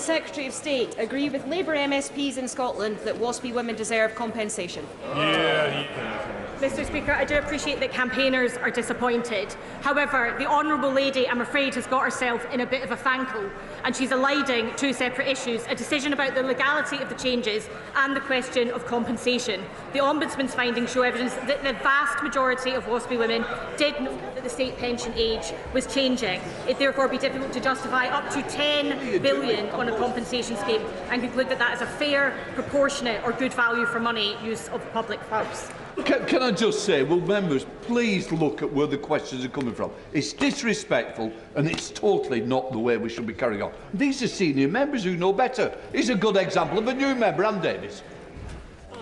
the Secretary of State agree with Labour MSPs in Scotland that WASPy women deserve compensation? Mr Speaker, I do appreciate that campaigners are disappointed. However, the Honourable Lady, I'm afraid, has got herself in a bit of a fankle, and she's eliding two separate issues: a decision about the legality of the changes and the question of compensation. The Ombudsman's findings show evidence that the vast majority of WASPy women did know that the state pension age was changing. It therefore be difficult to justify up to £10 billion on a compensation scheme and conclude that that is a fair, proportionate or good value for money use of public funds. Can I just say, will members please look at where the questions are coming from? It's disrespectful and it's totally not the way we should be carrying on. These are senior members who know better. Here's a good example of a new member, Anne Davis.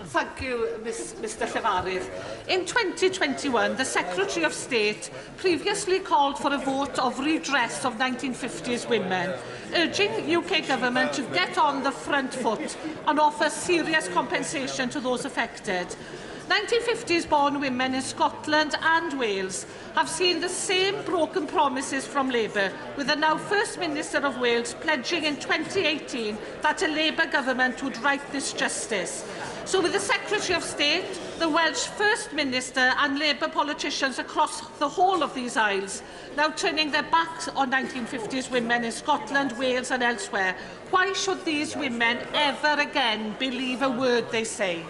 Thank you, Mr Llefarydd. In 2021, the Secretary of State previously called for a vote of redress of 1950s women, urging UK government to get on the front foot and offer serious compensation to those affected. 1950s-born women in Scotland and Wales have seen the same broken promises from Labour, with the now First Minister of Wales pledging in 2018 that a Labour government would right this justice. So with the Secretary of State, the Welsh First Minister and Labour politicians across the whole of these isles now turning their backs on 1950s women in Scotland, Wales and elsewhere, why should these women ever again believe a word they say?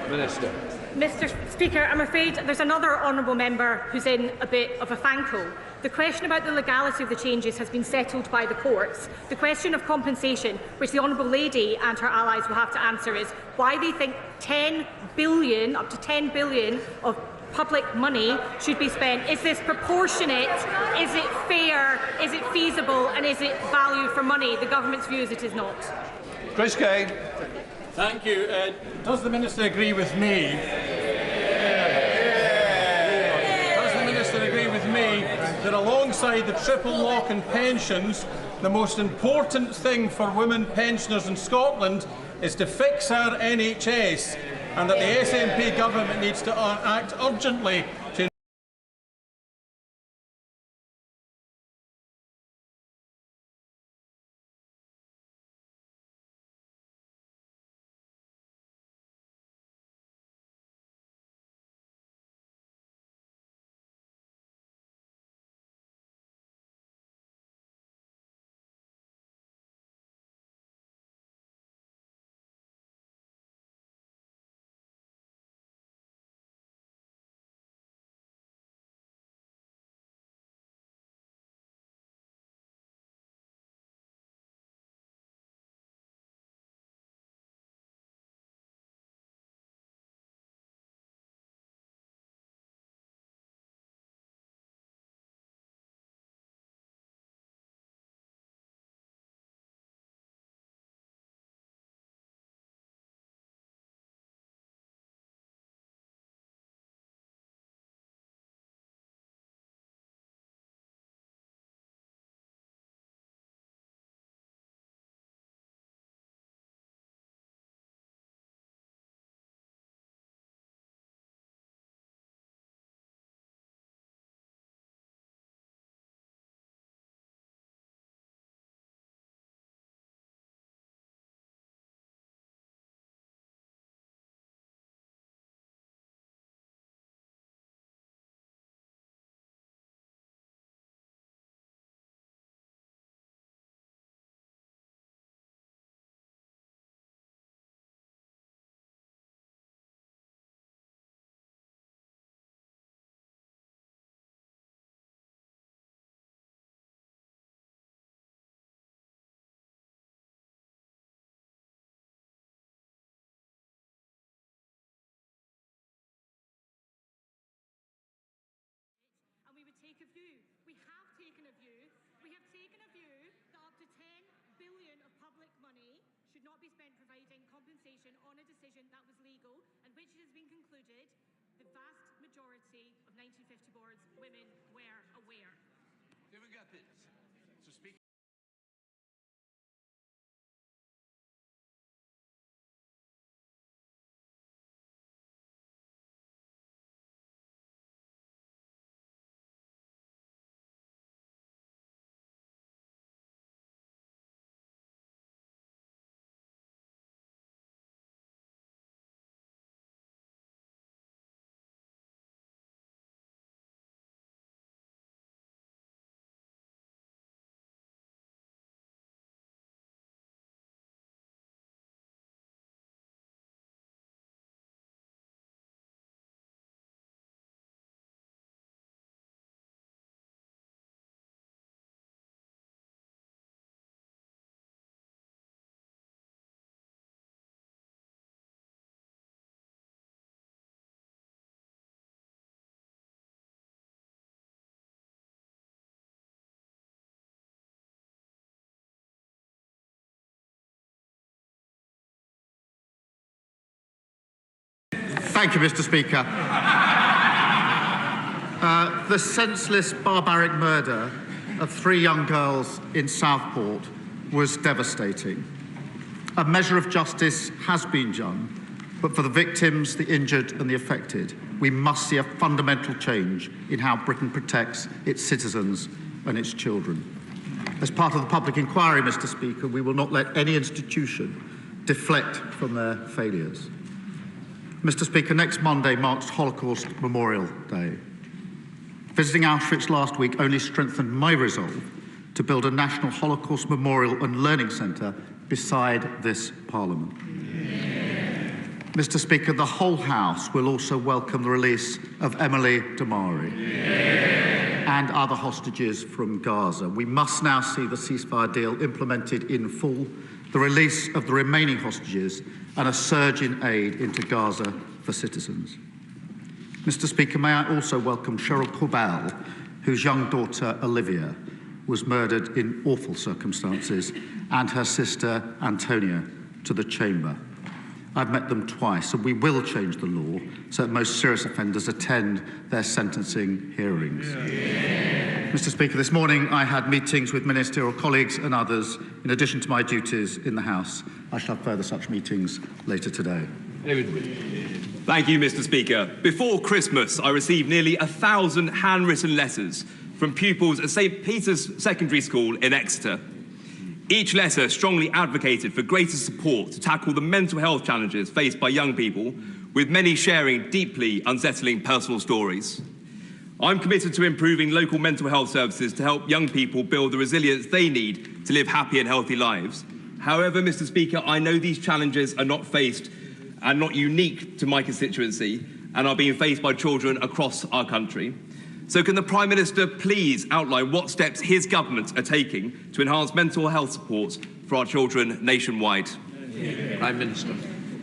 Minister. Mr Speaker, I'm afraid there's another honourable member who's in a bit of a fankle. The question about the legality of the changes has been settled by the courts. The question of compensation, which the Honourable Lady and her allies will have to answer, is why they think £10 billion, up to £10 billion of public money should be spent. Is this proportionate? Is it fair? Is it feasible? And is it value for money? The government's view is it is not. Chris Kane. Thank you. Does the Minister agree with me? Does the Minister agree with me that alongside the triple lock and pensions, the most important thing for women pensioners in Scotland is to fix our NHS, and that the SNP government needs to act urgently to we have taken a view that up to £10 billion of public money should not be spent providing compensation on a decision that was legal and which has been concluded the vast majority of 1950 women were aware. Do you get this? So speak. Thank you, Mr. Speaker. The senseless, barbaric murder of 3 young girls in Southport was devastating. A measure of justice has been done, but for the victims, the injured and the affected, we must see a fundamental change in how Britain protects its citizens and its children. As part of the public inquiry, Mr. Speaker, we will not let any institution deflect from their failures. Mr. Speaker, next Monday marks Holocaust Memorial Day. Visiting Auschwitz last week only strengthened my resolve to build a national Holocaust Memorial and Learning Centre beside this Parliament. Mr. Speaker, the whole House will also welcome the release of Emily Damari and other hostages from Gaza. We must now see the ceasefire deal implemented in full, the release of the remaining hostages and a surge in aid into Gaza for citizens. Mr. Speaker, may I also welcome Cheryl Corbell, whose young daughter Olivia was murdered in awful circumstances, and her sister Antonia to the chamber. I've met them twice, and we will change the law so that most serious offenders attend their sentencing hearings. Mr. Speaker, this morning I had meetings with ministerial colleagues and others in addition to my duties in the House. I shall have further such meetings later today. Thank you, Mr. Speaker. Before Christmas, I received nearly 1,000 handwritten letters from pupils at St. Peter's Secondary School in Exeter. Each letter strongly advocated for greater support to tackle the mental health challenges faced by young people, with many sharing deeply unsettling personal stories. I'm committed to improving local mental health services to help young people build the resilience they need to live happy and healthy lives. However, Mr. Speaker, I know these challenges are not faced and not unique to my constituency and are being faced by children across our country. So can the Prime Minister please outline what steps his government are taking to enhance mental health supports for our children nationwide? Prime Minister.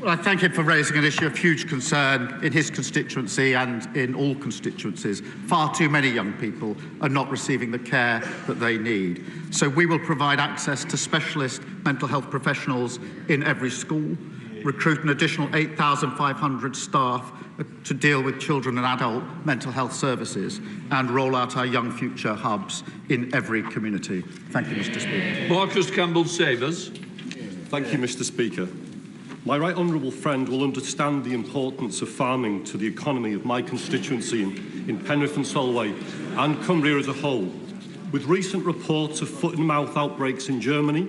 Well, I thank him for raising an issue of huge concern in his constituency and in all constituencies. Far too many young people are not receiving the care that they need. So we will provide access to specialist mental health professionals in every school, recruit an additional 8,500 staff to deal with children and adult mental health services, and roll out our Young Future hubs in every community. Thank you, Mr. Speaker. Marcus Campbell-Savers. Thank you, Mr. Speaker. My right honourable friend will understand the importance of farming to the economy of my constituency in Penrith and Solway and Cumbria as a whole. With recent reports of foot-and-mouth outbreaks in Germany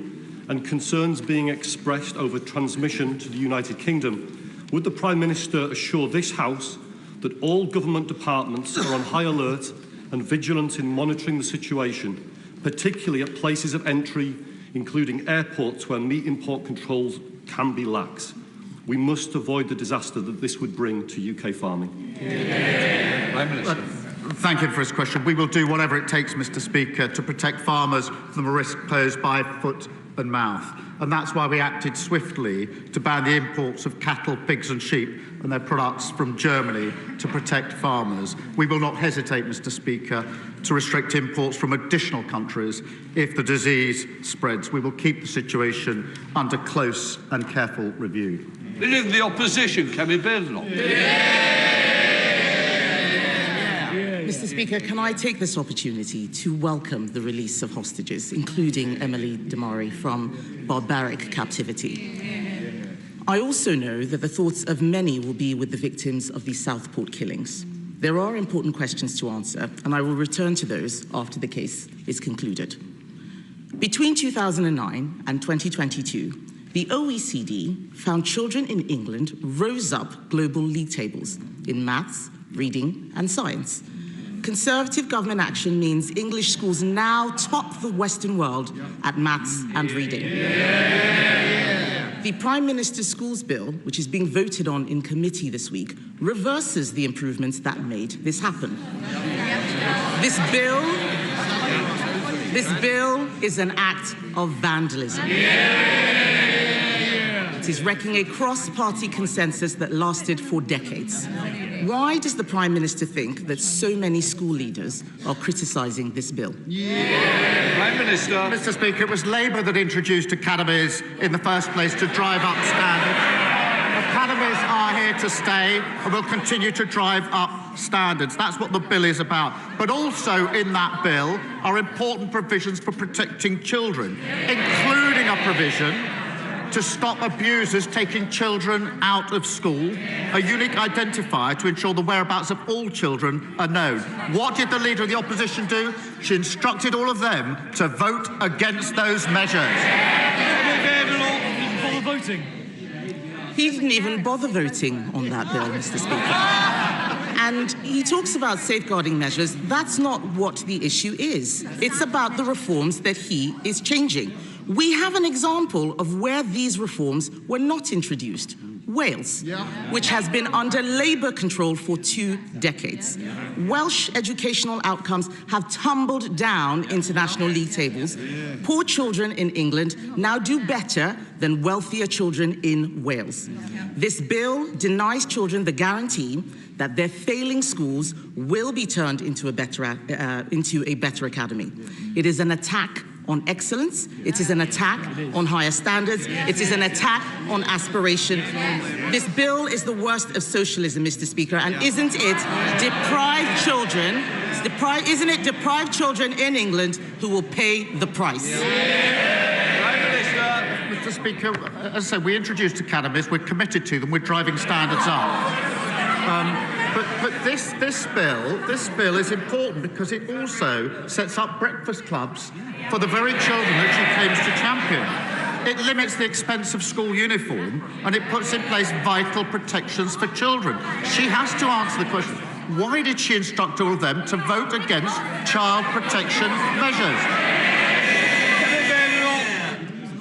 and concerns being expressed over transmission to the United Kingdom, would the Prime Minister assure this House that all government departments are on high alert and vigilant in monitoring the situation, particularly at places of entry, including airports where meat import controls can be lax? We must avoid the disaster that this would bring to UK farming. Prime Minister. Thank him for his question. We will do whatever it takes, Mr. Speaker, to protect farmers from the risk posed by foot and mouth. And that's why we acted swiftly to ban the imports of cattle, pigs and sheep and their products from Germany to protect farmers. We will not hesitate, Mr. Speaker, to restrict imports from additional countries if the disease spreads. We will keep the situation under close and careful review. Leader of the Opposition, Kemi Badenoch. Mr. Speaker, can I take this opportunity to welcome the release of hostages, including Emily Damari, from barbaric captivity. I also know that the thoughts of many will be with the victims of these Southport killings. There are important questions to answer, and I will return to those after the case is concluded. Between 2009 and 2022, the OECD found children in England rose up global league tables in maths, reading and science. Conservative government action means English schools now top the Western world at maths and reading. The Prime Minister's Schools Bill, which is being voted on in committee this week, reverses the improvements that made this happen. This bill is an act of vandalism. It is wrecking a cross-party consensus that lasted for decades. Why does the Prime Minister think that so many school leaders are criticising this bill? Prime Minister. Mr. Speaker, it was Labour that introduced academies in the first place to drive up standards. Academies are here to stay and will continue to drive up standards. That's what the bill is about. But also in that bill are important provisions for protecting children, including a provision to stop abusers taking children out of school, a unique identifier to ensure the whereabouts of all children are known. What did the Leader of the Opposition do? She instructed all of them to vote against those measures. Voting. He didn't even bother voting on that bill, Mr. Speaker. And he talks about safeguarding measures. That's not what the issue is. It's about the reforms that he is changing. We have an example of where these reforms were not introduced. Wales, which has been under Labour control for 2 decades. Welsh educational outcomes have tumbled down international league tables. Poor children in England now do better than wealthier children in Wales. This bill denies children the guarantee that their failing schools will be turned into a better academy. It is an attack on excellence, it is an attack on higher standards, it is an attack on aspiration. This bill is the worst of socialism, Mr. Speaker, and isn't it deprived children in England who will pay the price? Mr. Speaker, as I say, we introduced academies, we're committed to them, we're driving standards up. But this bill is important because it also sets up breakfast clubs for the very children that she claims to champion. It limits the expense of school uniform and it puts in place vital protections for children. She has to answer the question, why did she instruct all of them to vote against child protection measures?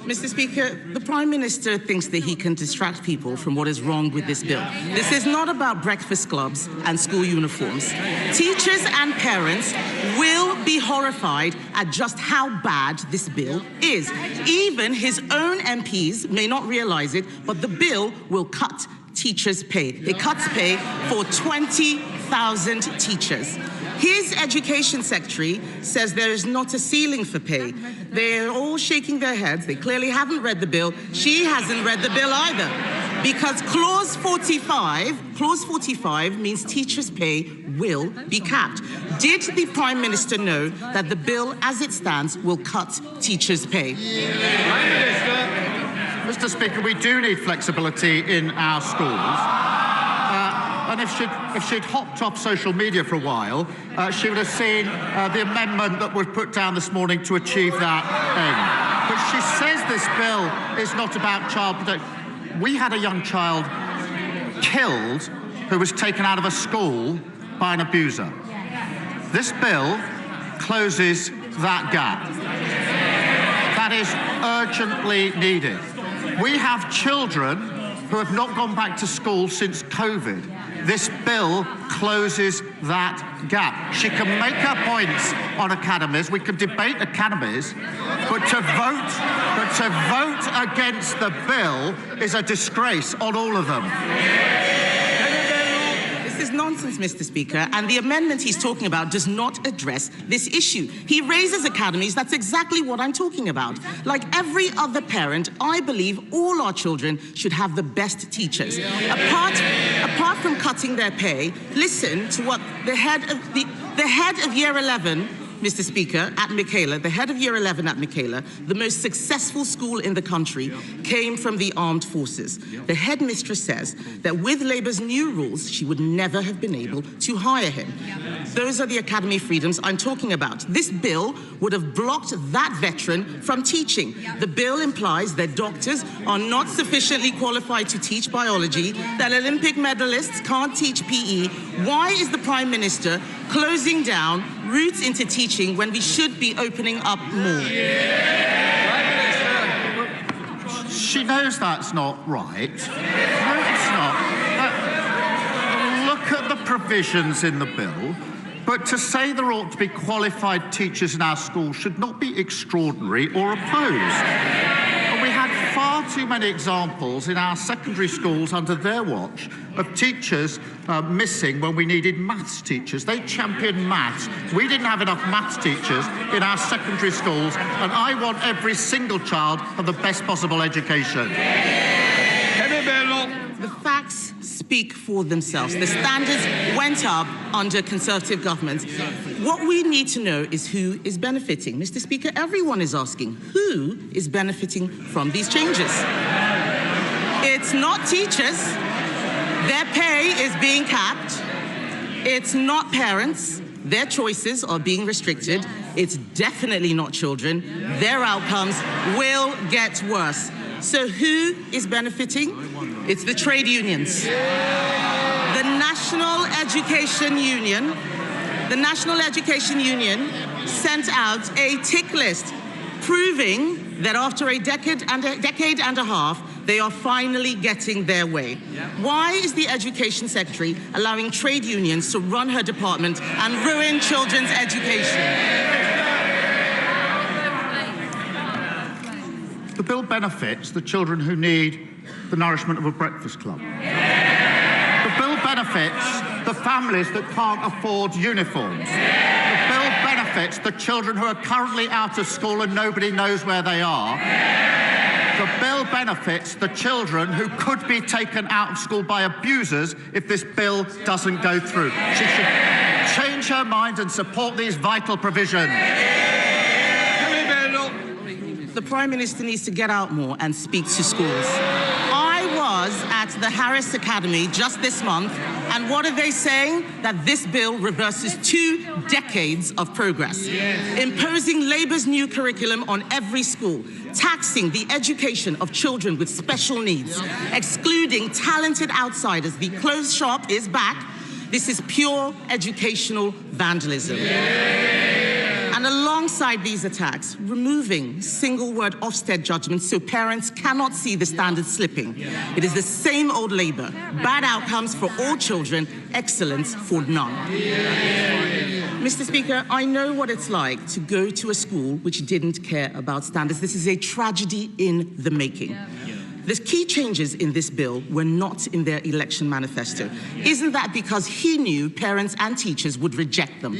Mr. Speaker, the Prime Minister thinks that he can distract people from what is wrong with this bill. This is not about breakfast clubs and school uniforms. Teachers and parents will be horrified at just how bad this bill is. Even his own MPs may not realise it, but the bill will cut teachers' pay. It cuts pay for 20,000 teachers. His education secretary says there is not a ceiling for pay. They're all shaking their heads. They clearly haven't read the bill. She hasn't read the bill either. Because Clause 45 means teachers' pay will be capped. Did the Prime Minister know that the bill as it stands will cut teachers' pay? Mr. Speaker, we do need flexibility in our schools. And if she'd hopped off social media for a while, she would have seen the amendment that was put down this morning to achieve that end. But she says this bill is not about child protection. We had a young child killed who was taken out of a school by an abuser. This bill closes that gap. That is urgently needed. We have children who have not gone back to school since COVID. This bill closes that gap. She can make her points on academies. We can debate academies, but to vote against the bill is a disgrace on all of them. This is nonsense, Mr. Speaker, and the amendment he's talking about does not address this issue. He raises academies, that's exactly what I'm talking about. Like every other parent, I believe all our children should have the best teachers. Apart from cutting their pay, listen to what the head of Year 11, Mr. Speaker, at Michaela, the head of Year 11 at Michaela, the most successful school in the country, came from the armed forces. The headmistress says that with Labour's new rules, she would never have been able to hire him. Those are the academy freedoms I'm talking about. This bill would have blocked that veteran from teaching. The bill implies that doctors are not sufficiently qualified to teach biology, that Olympic medalists can't teach PE. Why is the Prime Minister closing down routes into teaching when we should be opening up more? She knows that's not right. No, it's not. Look at the provisions in the bill. But to say there ought to be qualified teachers in our schools should not be extraordinary or opposed. And we had far too many examples in our secondary schools under their watch of teachers missing when we needed maths teachers. They championed maths. We didn't have enough maths teachers in our secondary schools, and I want every single child to have the best possible education. Kemi Badenoch. The facts speak for themselves. The standards went up under Conservative government. What we need to know is who is benefiting. Mr. Speaker, everyone is asking who is benefiting from these changes. It's not teachers. Their pay is being capped. It's not parents. Their choices are being restricted. It's definitely not children. Their outcomes will get worse. So who is benefiting? It's the trade unions. The National Education Union sent out a tick list proving that after a decade and a half, they are finally getting their way. Why is the Education Secretary allowing trade unions to run her department and ruin children's education? The bill benefits the children who need the nourishment of a breakfast club. The bill benefits the families that can't afford uniforms. The bill benefits the children who are currently out of school and nobody knows where they are. The bill benefits the children who could be taken out of school by abusers if this bill doesn't go through. She should change her mind and support these vital provisions. The Prime Minister needs to get out more and speak to schools. I was at the Harris Academy just this month, and what are they saying? That this bill reverses 2 decades of progress. Imposing Labour's new curriculum on every school, taxing the education of children with special needs, excluding talented outsiders. The closed shop is back. This is pure educational vandalism. And alongside these attacks, removing single-word Ofsted judgments so parents cannot see the standards slipping. It is the same old Labour. Bad outcomes for all children, excellence for none. Mr. Speaker, I know what it's like to go to a school which didn't care about standards. This is a tragedy in the making. The key changes in this bill were not in their election manifesto. Isn't that because he knew parents and teachers would reject them?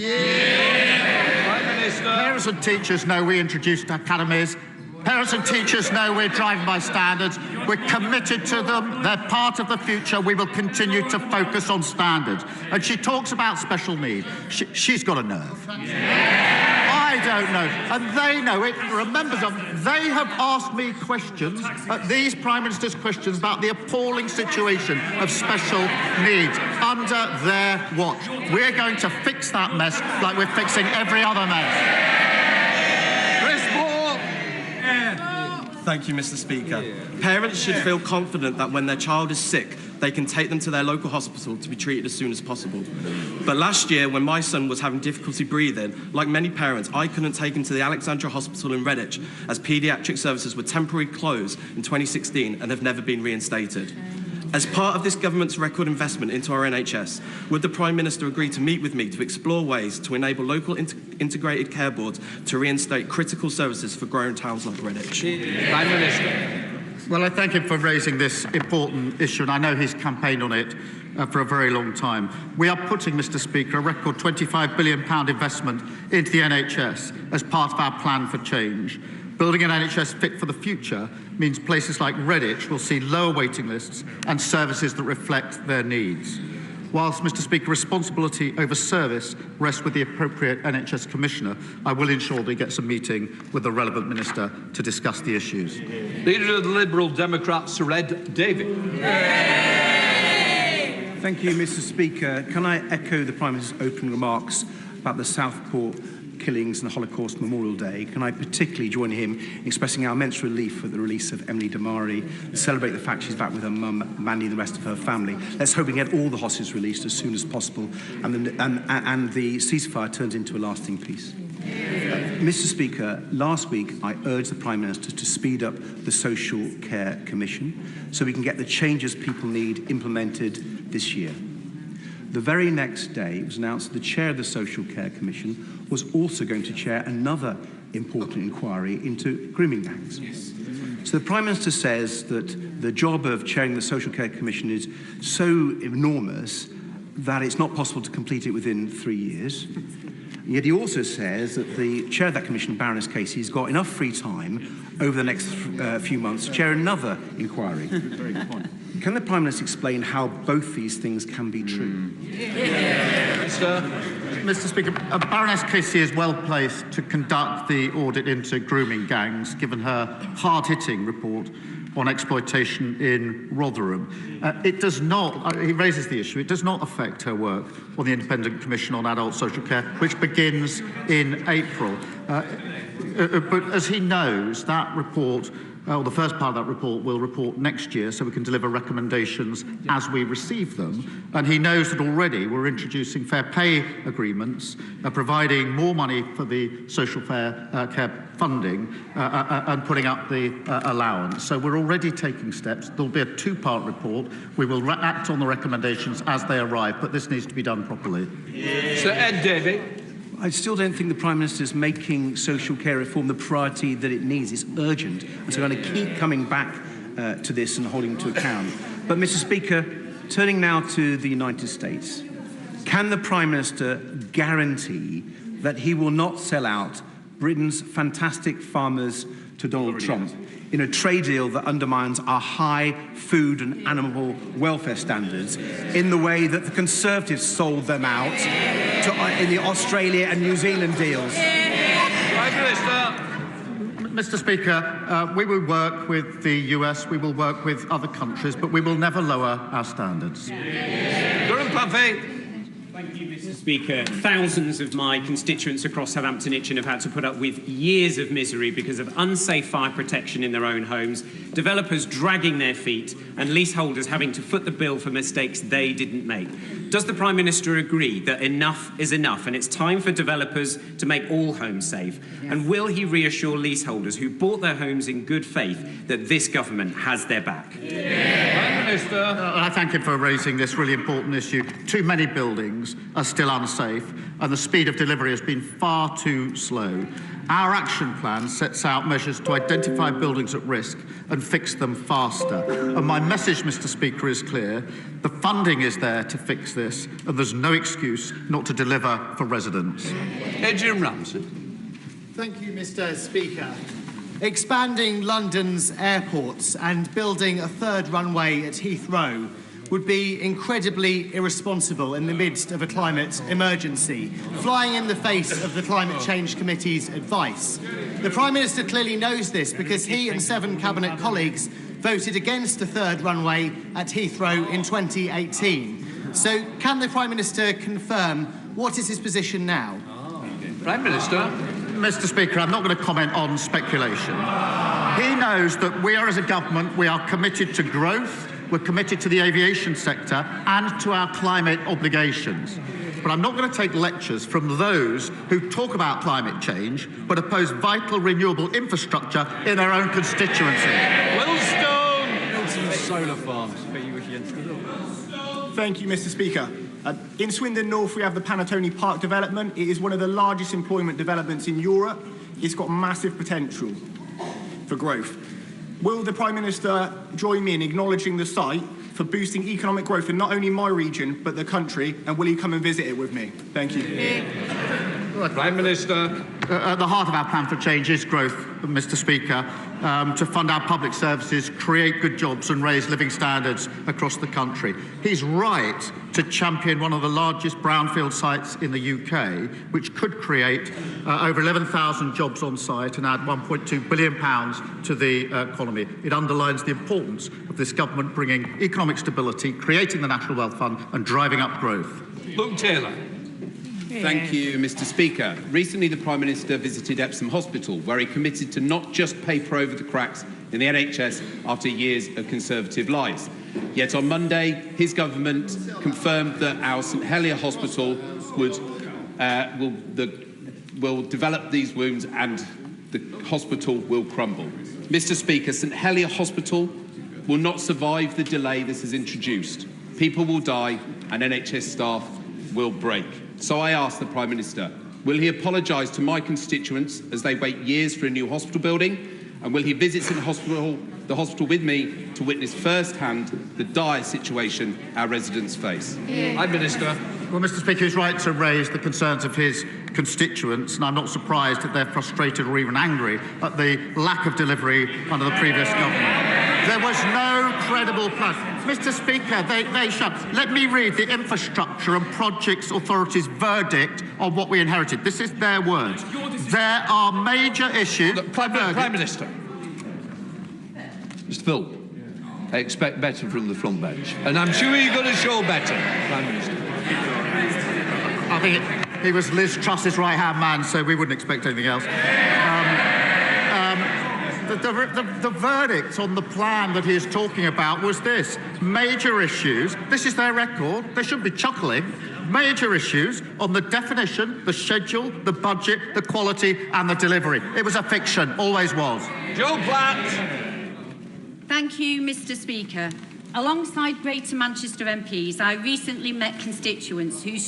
Parents and teachers know we introduced academies. Parents and teachers know we're driving by standards. We're committed to them. They're part of the future. We will continue to focus on standards. And she talks about special need. She's got a nerve. I don't know. And they know it. Remember them. They have asked me questions, these Prime Minister's questions, about the appalling situation of special needs under their watch. We're going to fix that mess like we're fixing every other mess. Thank you, Mr. Speaker. Parents should feel confident that when their child is sick, they can take them to their local hospital to be treated as soon as possible. But last year, when my son was having difficulty breathing, like many parents, I couldn't take him to the Alexandra Hospital in Redditch, as paediatric services were temporarily closed in 2016 and have never been reinstated. As part of this government's record investment into our NHS, would the Prime Minister agree to meet with me to explore ways to enable local integrated care boards to reinstate critical services for growing towns like Redditch? Prime Minister. Well, I thank him for raising this important issue, and I know he's campaigned on it for a very long time. We are putting, Mr. Speaker, a record £25 billion investment into the NHS as part of our plan for change. Building an NHS fit for the future means places like Redditch will see lower waiting lists and services that reflect their needs. Whilst, Mr. Speaker, responsibility over service rests with the appropriate NHS Commissioner, I will ensure that he gets a meeting with the relevant Minister to discuss the issues. Leader of the Liberal Democrats, Sir Ed Davey. Thank you, Mr. Speaker. Can I echo the Prime Minister's opening remarks about the Southport killings and Holocaust Memorial Day? Can I particularly join him in expressing our immense relief at the release of Emily Damari and celebrate the fact she's back with her mum, Mandy, and the rest of her family. Let's hope we get all the hostages released as soon as possible and the ceasefire turns into a lasting peace. Mr. Speaker, last week I urged the Prime Minister to speed up the Social Care Commission so we can get the changes people need implemented this year. The very next day, it was announced that the chair of the Social Care Commission was also going to chair another important inquiry into grooming gangs. Yes. So the Prime Minister says that the job of chairing the Social Care Commission is so enormous that it's not possible to complete it within 3 years. Yet he also says that the chair of that commission, Baroness Casey, has got enough free time over the next few months to chair another inquiry. Very good point. Can the Prime Minister explain how both these things can be true? Mr. Speaker, Baroness Casey is well placed to conduct the audit into grooming gangs, given her hard-hitting report on exploitation in Rotherham. It does not, he raises the issue, it does not affect her work on the Independent Commission on Adult Social Care, which begins in April. But as he knows, that report, or the first part of that report, will report next year, so we can deliver recommendations as we receive them. And he knows that already we're introducing fair pay agreements, providing more money for the social care funding, and putting up the allowance. So we're already taking steps. There'll be a two-part report. We will act on the recommendations as they arrive, but this needs to be done properly. Sir Ed Davey. I still don't think the Prime Minister is making social care reform the priority that it needs. It's urgent. And so I'm going to keep coming back to this and holding to account. But, Mr. Speaker, turning now to the United States, can the Prime Minister guarantee that he will not sell out Britain's fantastic farmers to Donald Trump in a trade deal that undermines our high food and animal welfare standards in the way that the Conservatives sold them out in the Australia and New Zealand deals? Prime Minister. Mr. Speaker, we will work with the US, we will work with other countries, but we will never lower our standards. Durham Puffy. Thank you, Mr. Speaker. Thousands of my constituents across Southampton Itchen have had to put up with years of misery because of unsafe fire protection in their own homes, developers dragging their feet, and leaseholders having to foot the bill for mistakes they didn't make. Does the Prime Minister agree that enough is enough and it's time for developers to make all homes safe? Yes. And will he reassure leaseholders who bought their homes in good faith that this government has their back? Yeah. Prime Minister. I thank him for raising this really important issue. Too many buildings are still unsafe and the speed of delivery has been far too slow. Our action plan sets out measures to identify buildings at risk and fix them faster. And my message, Mr. Speaker, is clear. The funding is there to fix this, and there's no excuse not to deliver for residents. Adrian Ramsey. Thank you, Mr. Speaker. Expanding London's airports and building a third runway at Heathrow would be incredibly irresponsible in the midst of a climate emergency, flying in the face of the Climate Change Committee's advice. The Prime Minister clearly knows this because he and 7 Cabinet colleagues voted against a third runway at Heathrow in 2018. So can the Prime Minister confirm what is his position now? Prime Minister. Mr. Speaker, I'm not going to comment on speculation. He knows that we are, as a government, we are committed to growth, we're committed to the aviation sector and to our climate obligations. But I'm not going to take lectures from those who talk about climate change but oppose vital renewable infrastructure in their own constituency. Wilson solar farms. Thank you, Mr. Speaker. In Swindon North, we have the Panatoni Park development. It is one of the largest employment developments in Europe. It's got massive potential for growth. Will the Prime Minister join me in acknowledging the site for boosting economic growth in not only my region, but the country, and will he come and visit it with me? Thank you. Prime Minister. At the heart of our plan for change is growth, Mr. Speaker, to fund our public services, create good jobs and raise living standards across the country. He's right to champion one of the largest brownfield sites in the UK, which could create over 11,000 jobs on site and add £1.2 billion to the economy. It underlines the importance of this government bringing economic stability, creating the National Wealth Fund and driving up growth. Luke Taylor. Thank you, Mr. Speaker. Recently, the Prime Minister visited Epsom Hospital, where he committed to not just paper over the cracks in the NHS after years of Conservative lies. Yet on Monday, his government confirmed that our St Helier Hospital will develop these wounds and the hospital will crumble. Mr. Speaker, St Helier Hospital will not survive the delay this has introduced. People will die and NHS staff will break. So I ask the Prime Minister, will he apologise to my constituents as they wait years for a new hospital building? And will he visit the hospital with me to witness firsthand the dire situation our residents face? Prime Minister. Well, Mr. Speaker, he's right to raise the concerns of his constituents, and I'm not surprised that they're frustrated or even angry at the lack of delivery under the previous government. There was no credible plan. Mr. Speaker, they shut. Let me read the Infrastructure and Projects Authority's verdict on what we inherited. This is their words. There are major issues... Prime Minister. Mr. Phil, I expect better from the front bench. And I'm sure you're going to show better, Prime Minister. I think he was Liz Truss's right-hand man, so we wouldn't expect anything else. The verdict on the plan that he is talking about was this. Major issues, this is their record, they should be chuckling, major issues on the definition, the schedule, the budget, the quality and the delivery. It was a fiction, always was. Joe Platt. Thank you, Mr. Speaker. Alongside Greater Manchester MPs, I recently met constituents who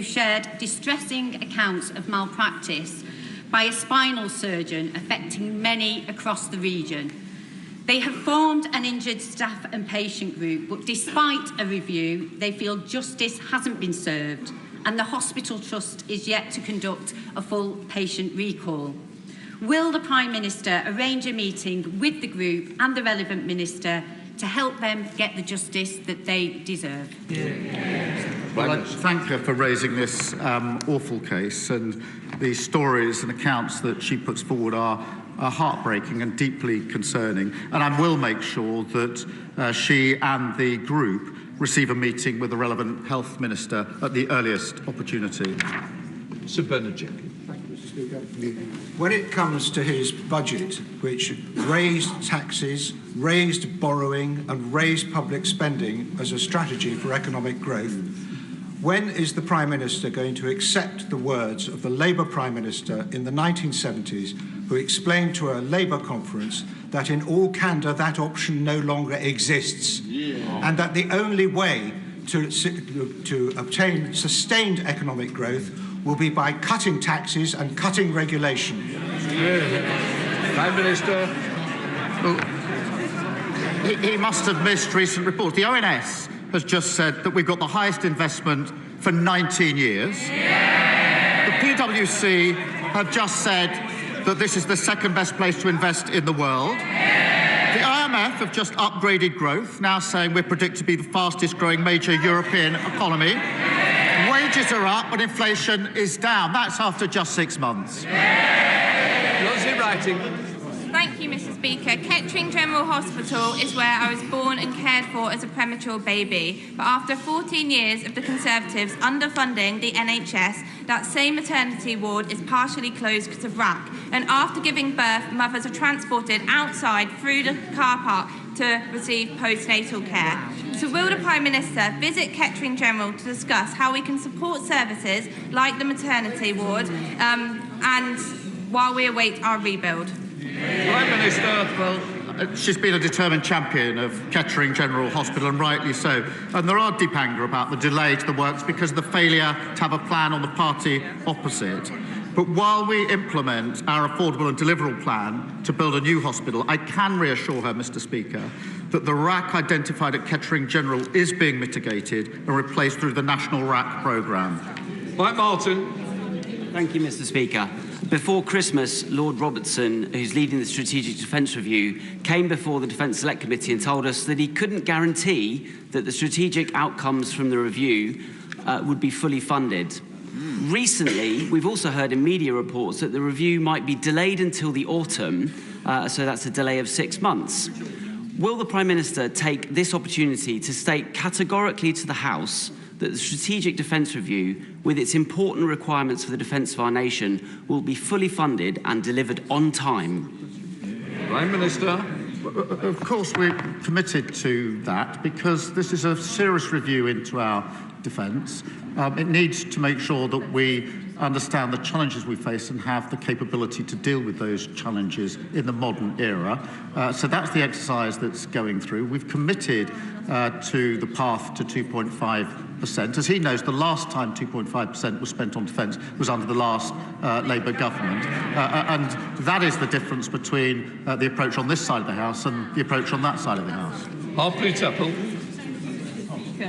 shared distressing accounts of malpractice by a spinal surgeon affecting many across the region. They have formed an injured staff and patient group, but despite a review, they feel justice hasn't been served and the hospital trust is yet to conduct a full patient recall. Will the Prime Minister arrange a meeting with the group and the relevant minister to help them get the justice that they deserve? Well, I thank her for raising this awful case, and the stories and accounts that she puts forward are heartbreaking and deeply concerning. And I will make sure that she and the group receive a meeting with the relevant health minister at the earliest opportunity. Sir Bernard. When it comes to his budget, which raised taxes, raised borrowing and raised public spending as a strategy for economic growth, when is the Prime Minister going to accept the words of the Labour Prime Minister in the 1970s, who explained to a Labour conference that in all candour that option no longer exists, and that the only way to obtain sustained economic growth will be by cutting taxes and cutting regulation? Prime Minister. Well, he must have missed recent reports. The ONS has just said that we've got the highest investment for 19 years. The PwC have just said that this is the second best place to invest in the world. The IMF have just upgraded growth, now saying we're predicted to be the fastest growing major European economy. Wages are up and inflation is down. That's after just 6 months. Rosie Writing. Thank you, Mr. Speaker. Kettering General Hospital is where I was born and cared for as a premature baby. But after 14 years of the Conservatives underfunding the NHS, that same maternity ward is partially closed because of RAC. And after giving birth, mothers are transported outside through the car park to receive postnatal care. So will the Prime Minister visit Kettering General to discuss how we can support services like the maternity ward and while we await our rebuild? Prime Minister. Well, she's been a determined champion of Kettering General Hospital, and rightly so. And there are deep anger about the delay to the works because of the failure to have a plan on the party opposite. But while we implement our affordable and deliverable plan to build a new hospital, I can reassure her, Mr. Speaker, that the RAC identified at Kettering General is being mitigated and replaced through the National RAC programme. Mike Martin. Thank you, Mr. Speaker. Before Christmas, Lord Robertson, who's leading the Strategic Defence Review, came before the Defence Select Committee and told us that he couldn't guarantee that the strategic outcomes from the review would be fully funded. Recently, we've also heard in media reports that the review might be delayed until the autumn, so that's a delay of 6 months. Will the Prime Minister take this opportunity to state categorically to the House that the Strategic Defence Review, with its important requirements for the defence of our nation, will be fully funded and delivered on time? Prime Minister. Of course, we're committed to that because this is a serious review into our defence. It needs to make sure that we understand the challenges we face and have the capability to deal with those challenges in the modern era. So that's the exercise that's going through. We've committed to the path to 2.5%. As he knows, the last time 2.5% was spent on defence was under the last Labour government. And that is the difference between the approach on this side of the House and the approach on that side of the House. Hartley Temple.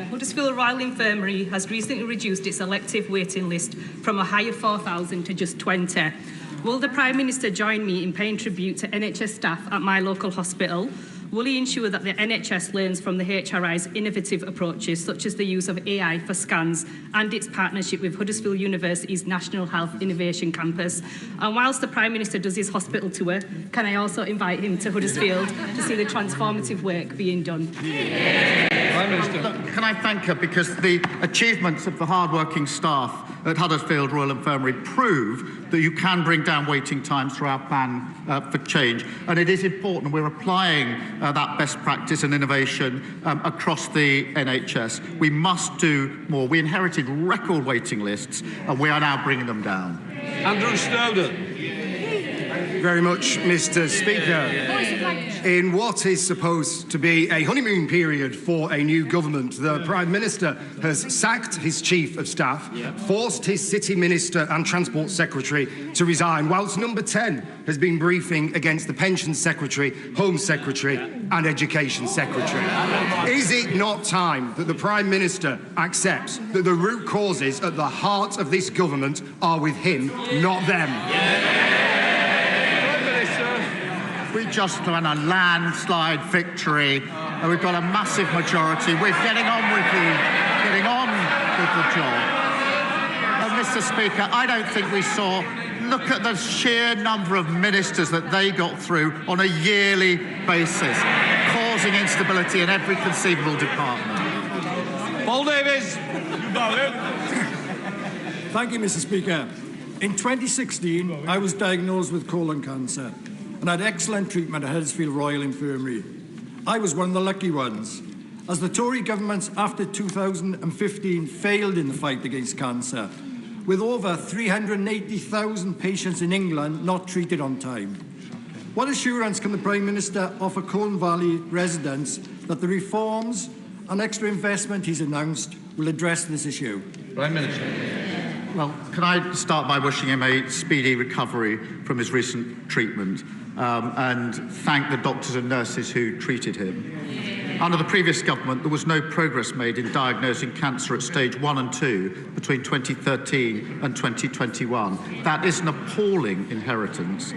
Huddersfield Royal Infirmary has recently reduced its elective waiting list from a high of 4,000 to just 20. Will the Prime Minister join me in paying tribute to NHS staff at my local hospital? Will he ensure that the NHS learns from the HRI's innovative approaches, such as the use of AI for scans and its partnership with Huddersfield University's National Health Innovation Campus? And whilst the Prime Minister does his hospital tour, can I also invite him to Huddersfield to see the transformative work being done? Prime Minister. Can I thank her, because the achievements of the hard-working staff at Huddersfield Royal Infirmary prove that you can bring down waiting times through our plan for change. And it is important we're applying that best practice and innovation across the NHS. We must do more. We inherited record waiting lists, and we are now bringing them down. Andrew Snowden. Very much, Mr. Speaker. In what is supposed to be a honeymoon period for a new government, the Prime Minister has sacked his Chief of Staff, forced his City Minister and Transport Secretary to resign, whilst Number 10 has been briefing against the Pensions Secretary, Home Secretary and Education Secretary. Is it not time that the Prime Minister accepts that the root causes at the heart of this government are with him, not them? We just won a landslide victory. We've got a massive majority. We're getting on with the job. And Mr. Speaker, I don't think we saw. Look at the sheer number of ministers that they got through on a yearly basis, causing instability in every conceivable department. Paul Davies. Thank you, Mr. Speaker. In 2016, I was diagnosed with colon cancer and had excellent treatment at Huddersfield Royal Infirmary. I was one of the lucky ones, as the Tory governments after 2015 failed in the fight against cancer, with over 380,000 patients in England not treated on time. What assurance can the Prime Minister offer Colne Valley residents that the reforms and extra investment he's announced will address this issue? Prime Minister. Well, can I start by wishing him a speedy recovery from his recent treatment and thank the doctors and nurses who treated him. Under the previous government, there was no progress made in diagnosing cancer at stage 1 and 2 between 2013 and 2021. That is an appalling inheritance.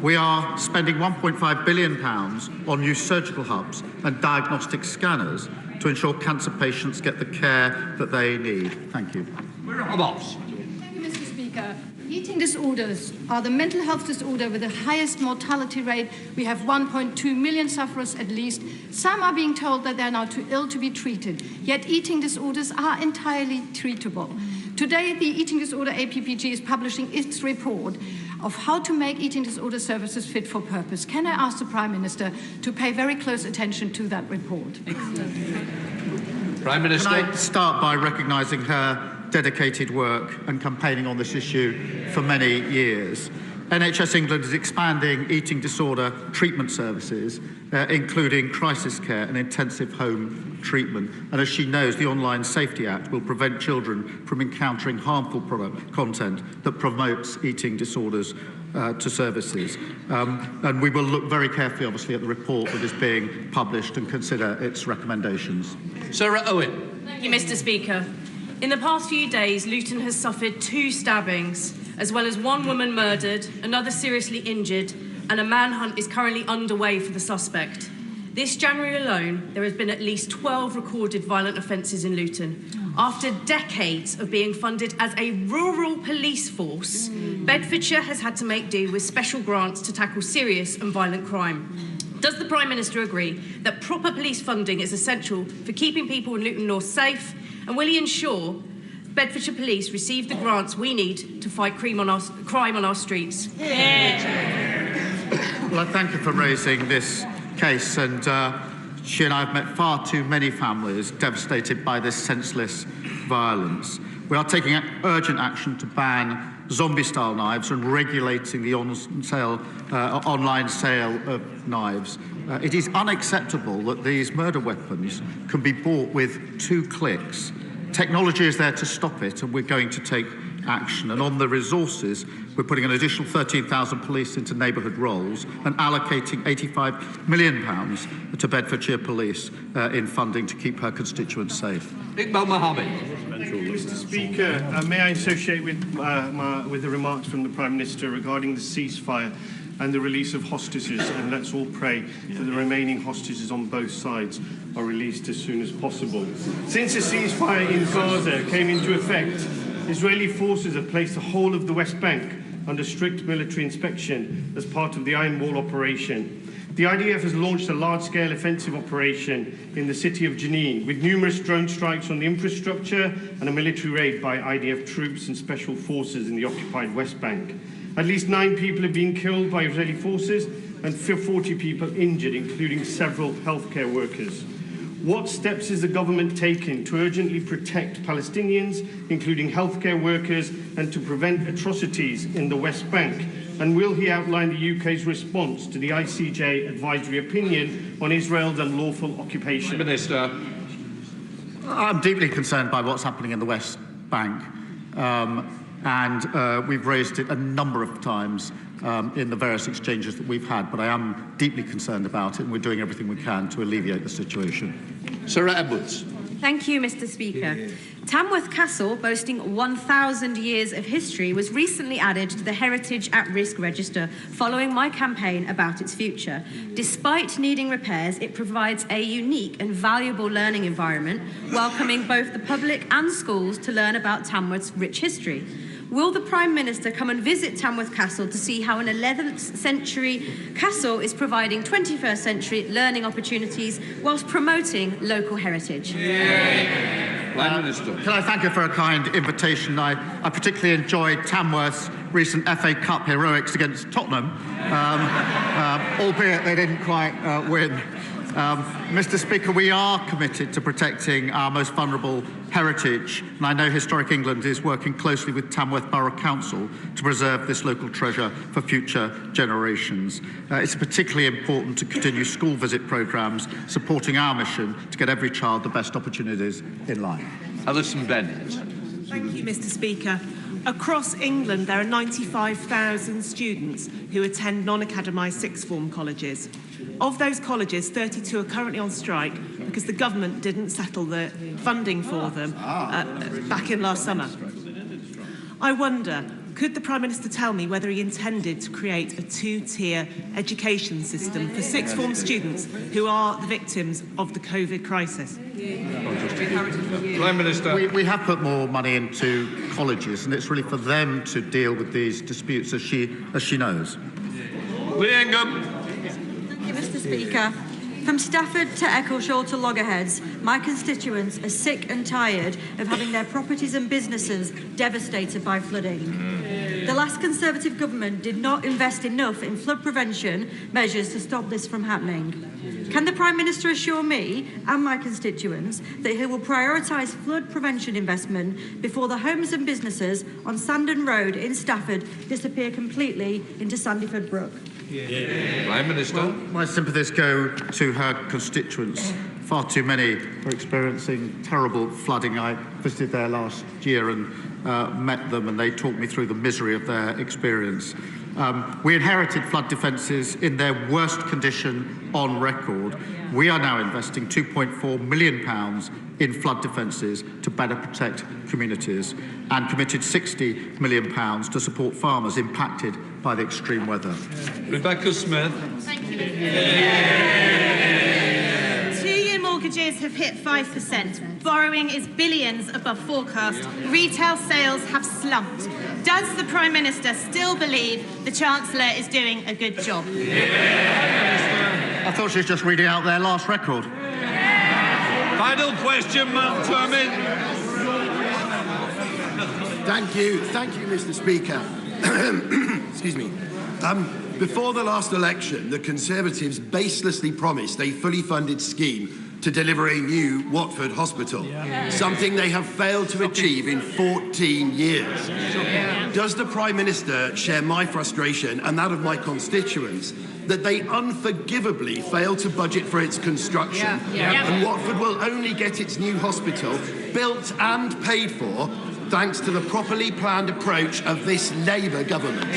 We are spending £1.5 billion on new surgical hubs and diagnostic scanners to ensure cancer patients get the care that they need. Thank you. Thank you, Mr. Speaker. Eating disorders are the mental health disorder with the highest mortality rate. We have 1.2 million sufferers at least. Some are being told that they're now too ill to be treated, yet eating disorders are entirely treatable. Today, the Eating Disorder APPG is publishing its report of how to make eating disorder services fit for purpose. Can I ask the Prime Minister to pay very close attention to that report? Prime Minister. Can I start by recognising her dedicated work and campaigning on this issue for many years. NHS England is expanding eating disorder treatment services, including crisis care and intensive home treatment. And as she knows, the Online Safety Act will prevent children from encountering harmful product content that promotes eating disorders to services. And we will look very carefully, obviously, at the report that is being published and consider its recommendations. Sarah Owen. Thank you, Mr. Speaker. In the past few days, Luton has suffered 2 stabbings, as well as 1 woman murdered, another seriously injured, and a manhunt is currently underway for the suspect. This January alone, there has been at least 12 recorded violent offences in Luton. After decades of being funded as a rural police force, Bedfordshire has had to make do with special grants to tackle serious and violent crime. Does the Prime Minister agree that proper police funding is essential for keeping people in Luton North safe? And will he ensure Bedfordshire Police receive the grants we need to fight crime on our streets? Yeah. Well, I thank you for raising this case. And she and I have met far too many families devastated by this senseless violence. We are taking urgent action to ban zombie-style knives and regulating the online sale of knives. It is unacceptable that these murder weapons can be bought with 2 clicks. Technology is there to stop it, and we're going to take action. And on the resources, we're putting an additional 13,000 police into neighbourhood roles and allocating £85 million to Bedfordshire Police in funding to keep her constituents safe. Iqbal Mohammed. Mr. Speaker, may I associate with the remarks from the Prime Minister regarding the ceasefire? and the release of hostages, and let's all pray that the remaining hostages on both sides are released as soon as possible. Since the ceasefire in Gaza came into effect, Israeli forces have placed the whole of the West Bank under strict military inspection as part of the Iron Wall operation. The IDF has launched a large-scale offensive operation in the city of Jenin, with numerous drone strikes on the infrastructure and a military raid by IDF troops and special forces in the occupied West Bank. At least 9 people have been killed by Israeli forces and 40 people injured, including several healthcare workers. What steps is the government taking to urgently protect Palestinians, including healthcare workers, and to prevent atrocities in the West Bank? And will he outline the UK's response to the ICJ advisory opinion on Israel's unlawful occupation? Minister. I'm deeply concerned by what's happening in the West Bank. We've raised it a number of times in the various exchanges that we've had, but I am deeply concerned about it, and we're doing everything we can to alleviate the situation. Sarah Edwards. Thank you, Mr. Speaker. Tamworth Castle, boasting 1,000 years of history, was recently added to the Heritage at Risk Register following my campaign about its future. Despite needing repairs, it provides a unique and valuable learning environment, welcoming both the public and schools to learn about Tamworth's rich history. Will the Prime Minister come and visit Tamworth Castle to see how an 11th century castle is providing 21st century learning opportunities whilst promoting local heritage? Prime Minister. Can I thank you for a kind invitation? I particularly enjoyed Tamworth's recent FA Cup heroics against Tottenham, albeit they didn't quite win. Mr. Speaker, we are committed to protecting our most vulnerable heritage, and I know Historic England is working closely with Tamworth Borough Council to preserve this local treasure for future generations. It's particularly important to continue school visit programmes supporting our mission to get every child the best opportunities in life. Alison Bennett. Thank you, Mr. Speaker. Across England, there are 95,000 students who attend non-academised sixth form colleges. Of those colleges, 32 are currently on strike because the government didn't settle the funding for them back in last summer. I wonder, could the Prime Minister tell me whether he intended to create a 2-tier education system for sixth form students who are the victims of the COVID crisis? Prime Minister. We have put more money into colleges, and it's really for them to deal with these disputes, as she knows. Willingham. Thank you, Mr. Speaker. From Stafford to Eccleshall to Loggerheads, my constituents are sick and tired of having their properties and businesses devastated by flooding. The last Conservative government did not invest enough in flood prevention measures to stop this from happening. Can the Prime Minister assure me and my constituents that he will prioritise flood prevention investment before the homes and businesses on Sandon Road in Stafford disappear completely into Sandyford Brook? Prime Minister. Well, my sympathies go to her constituents. Far too many are experiencing terrible flooding. I visited there last year and met them, and they talked me through the misery of their experience. We inherited flood defences in their worst condition on record. We are now investing £2.4 million in flood defences to better protect communities, and committed £60 million to support farmers impacted by the extreme weather. Rebecca Smith. Thank you. Two-year mortgages have hit 5%. Borrowing is billions above forecast. Retail sales have slumped. Does the Prime Minister still believe the Chancellor is doing a good job? I thought she was just reading out their last record. Final question, Mount Termin. Thank you, Mr. Speaker. Excuse me. Before the last election, the Conservatives baselessly promised a fully funded scheme to deliver a new Watford hospital, something they have failed to achieve in 14 years. Does the Prime Minister share my frustration and that of my constituents that they unforgivably failed to budget for its construction, and Watford will only get its new hospital built and paid for thanks to the properly planned approach of this Labour government?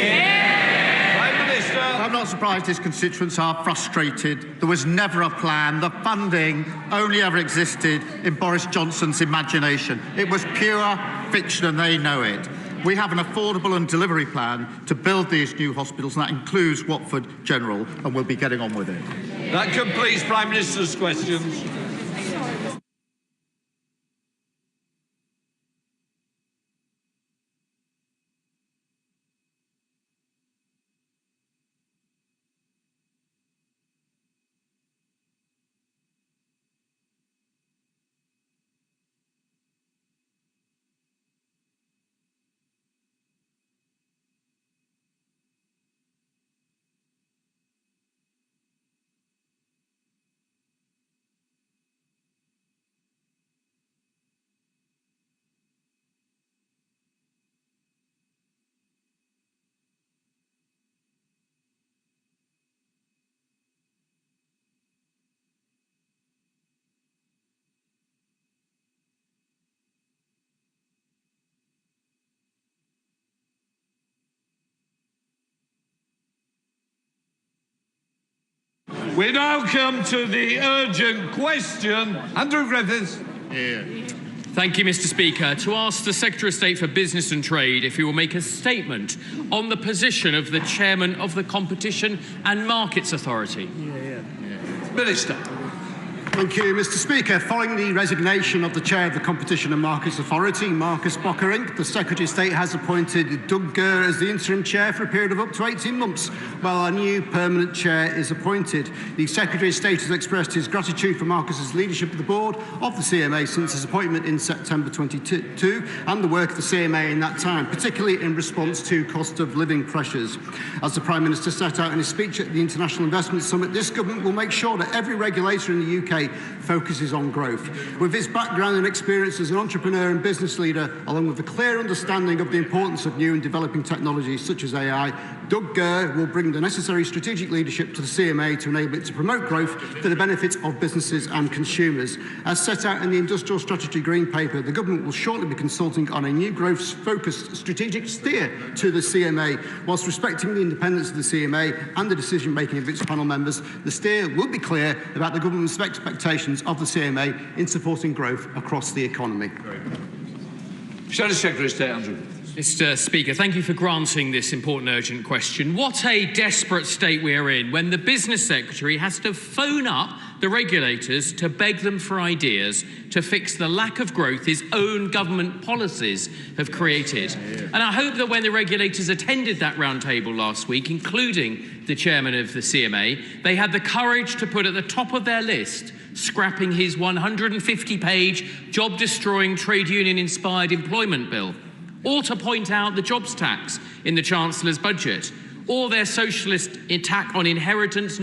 I'm not surprised his constituents are frustrated. There was never a plan. The funding only ever existed in Boris Johnson's imagination. It was pure fiction, and they know it. We have an affordable and delivery plan to build these new hospitals, and that includes Watford General, and we'll be getting on with it. That completes Prime Minister's questions. We now come to the urgent question. Andrew Griffiths. Thank you, Mr. Speaker. To ask the Secretary of State for Business and Trade if he will make a statement on the position of the Chairman of the Competition and Markets Authority. Minister. Thank you, Mr. Speaker. Following the resignation of the Chair of the Competition and Markets Authority, Marcus Bockering, the Secretary of State has appointed Doug Gurr as the interim Chair for a period of up to 18 months, while a new permanent Chair is appointed. The Secretary of State has expressed his gratitude for Marcus's leadership of the board of the CMA since his appointment in September 2022 and the work of the CMA in that time, particularly in response to cost of living pressures. As the Prime Minister set out in his speech at the International Investment Summit, this government will make sure that every regulator in the UK focuses on growth. With his background and experience as an entrepreneur and business leader, along with a clear understanding of the importance of new and developing technologies such as AI, Doug Gurr will bring the necessary strategic leadership to the CMA to enable it to promote growth for the benefit of businesses and consumers. As set out in the Industrial Strategy Green Paper, the government will shortly be consulting on a new growth-focused strategic steer to the CMA. Whilst respecting the independence of the CMA and the decision-making of its panel members, the steer will be clear about the government's expectations of the CMA in supporting growth across the economy. Shadow Secretary of State, Andrew. Mr. Speaker, thank you for granting this important urgent question. What a desperate state we are in when the Business Secretary has to phone up the regulators to beg them for ideas to fix the lack of growth his own government policies have created. And I hope that when the regulators attended that roundtable last week, including the chairman of the CMA, they had the courage to put at the top of their list scrapping his 150-page job-destroying trade union-inspired employment bill, or to point out the jobs tax in the Chancellor's budget, or their socialist attack on inheritance,